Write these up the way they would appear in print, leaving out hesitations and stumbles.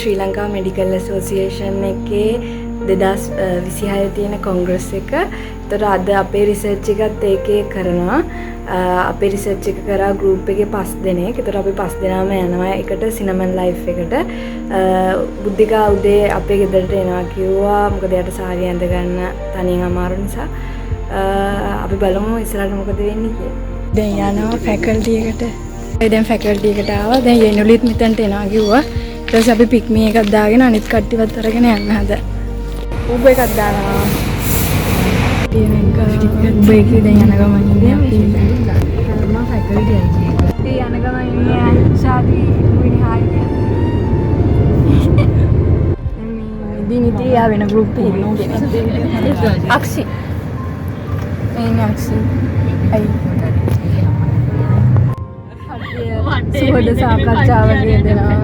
ශ්‍රී Lanka medical association එකේ 2026 තියෙන Congress එක. ඒතර අද අපේ රිසර්ච් එකත් ඒකේ කරනවා. අපේ රිසර්ච් එක කරා ගෲප් එකේ 5 දෙනෙක්. ඒතර අපි 5 දෙනාම යනවා එකට සිනමන් ලයිෆ් එකට. බුද්ධිකා උදේ අපේ ගෙදරට එනවා කිව්වා. මොකද යාට සාරිය ඇඳ ගන්න තනියෙන් අමාරු නිසා. අපි බලමු ඉස්සරහට මොකද වෙන්නේ කියලා. දැන් යනවා ෆැකල්ටි එකට. දැන් ෆැකල්ටි එකට ආවා. දැන් යෙනුලිත් මෙතනට එනවා කිව්වා. ඊට පස්සේ අපි පික්මි එකක් දාගෙන අනිත් කට්ටියවත් අරගෙන යන්න හදා. උබ එකක් දානවා. තියෙන එක උබ එකේ දැන් යන ගමන් ඉන්නේ අපි. මම ෆැකල්ටි යනවා. ඒ යන ගමන් ඉන්නේ ශාදි විනිහායි කියන්නේ. දිනිති යා වෙන ගෲප් එකේ. අක්ෂි. එන්නේ අක්ෂි. අයි. සුවද සාකච්ඡාවක යෙදෙනවා.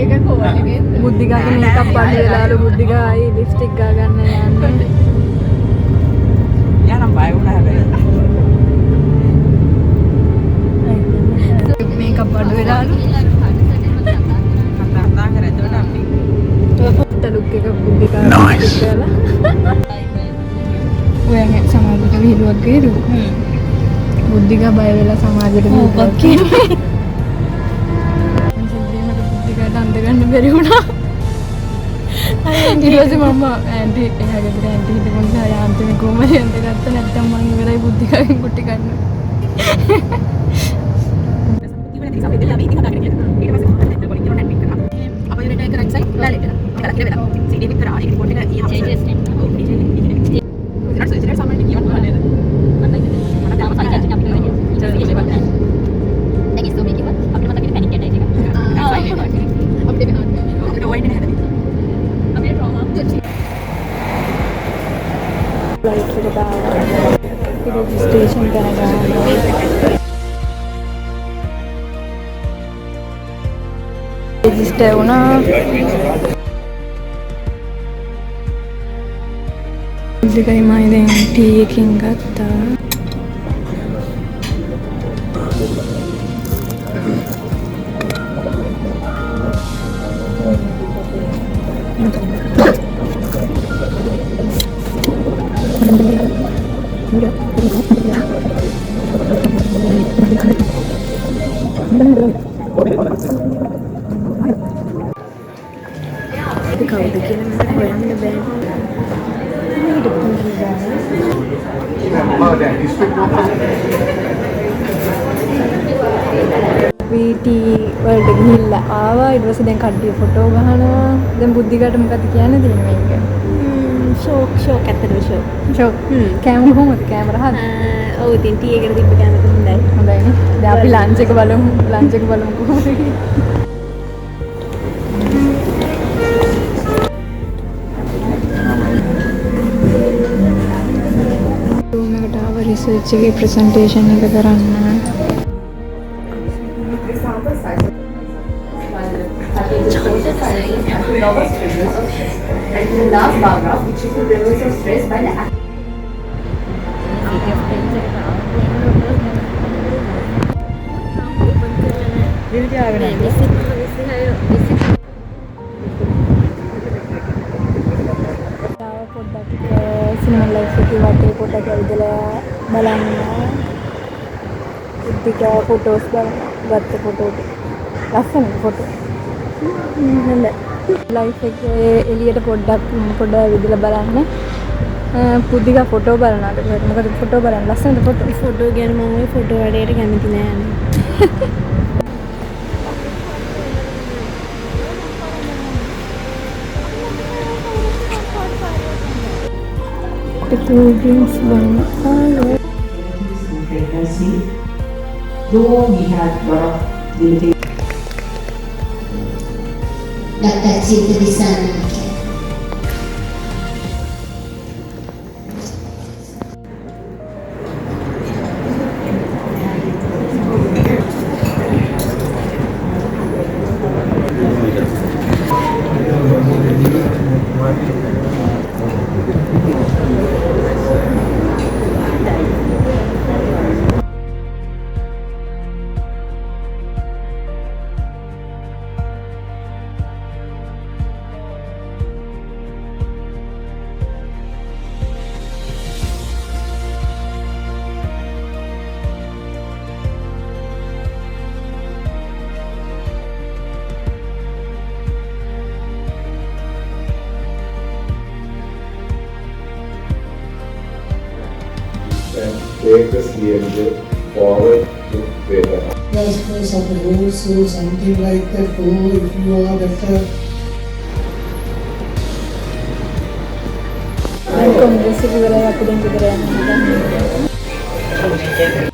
ඒක කොහොමද? බුද්ධිකාගේ මේකප් පාඩු වෙලාලු බුද්ධිකා ආයි ලිප්ස්ටික් ගා ගන්න යන්නේ. යා නම් බය වුණා හැබැයි. මේකප් පාඩු වෙලාලු. කතා කරද්දී අපි ෆොටෝ ලුක් එක බුද්ධිකා කියලා. ඔයගේ සමාජයට විහිළුවක් ගේද? බුද්ධිකා බය වෙලා සමාජයට විහිළුවක් කියන්නේ. අන්ද ගන්න බැරි වුණා. ඊට පස්සේ මම ඇන්ටි එහා ගෙදර ඇන්ටි හිටපු නිසා යාන්තමේ කොහමද ඇන්ටි ගත්ත නැත්තම් මං ඉවරයි බුද්ධිකාගෙන් කුටි ගන්න. Registration කරනවා. රෙජිස්ටර් වුණා. ඉතින් මම දැන් ටී එකකින් ගත්තා. Itu kau bikin mana orang ni band? Ini hidup ni dah. PT වලට ගිහිල්ලා ආවා. ඊට පස්සේ දැන් කඩිය ෆොටෝ ගහනවා. දැන් බුද්ධිකට මොකද කියන්න දෙන්නේ මේක? ෂෝක් ඇත්තටම ෂෝක්. කැමරා කොහොමද? කැමරා හද? ඔව් ඉතින් ටී එකට තිබ්බ කැමරා හොඳයි. හොඳයිනේ. දැන් අපි ලන්ච් එක බලමු කොහොමද කියලා. රිසර්ච් එකේ ප්‍රසන්ටේෂන් එක කරන්න. සිනමන් ලයිෆ් එකේ වටේ පොඩක් ඇවිදලා බලන්න. බුද්ධිකා ෆොටෝස් ගත්ත ෆොටෝ ලස්සන ෆොටෝ. හොඳයි. ලයිෆ් එකේ එළියට පොඩ්ඩක් ඇවිදලා බලන්න. බුද්ධිකා ෆොටෝ බලනවාද? මොකද ෆොටෝ බලන්න ලස්සනද ෆොටෝ? ෆොටෝ ගැන මම ওই ෆොටෝ වැඩේට කැමති නෑ. Cool drinks banyak. Though we had lot of limited. Dapat cinta di sana. take the CMJ forward to better. The stress of the rules, so something like that. Oh, if you are better. Congress එක ඉවරයි අපි දැන් ගෙදර යන්න හදන්නේ.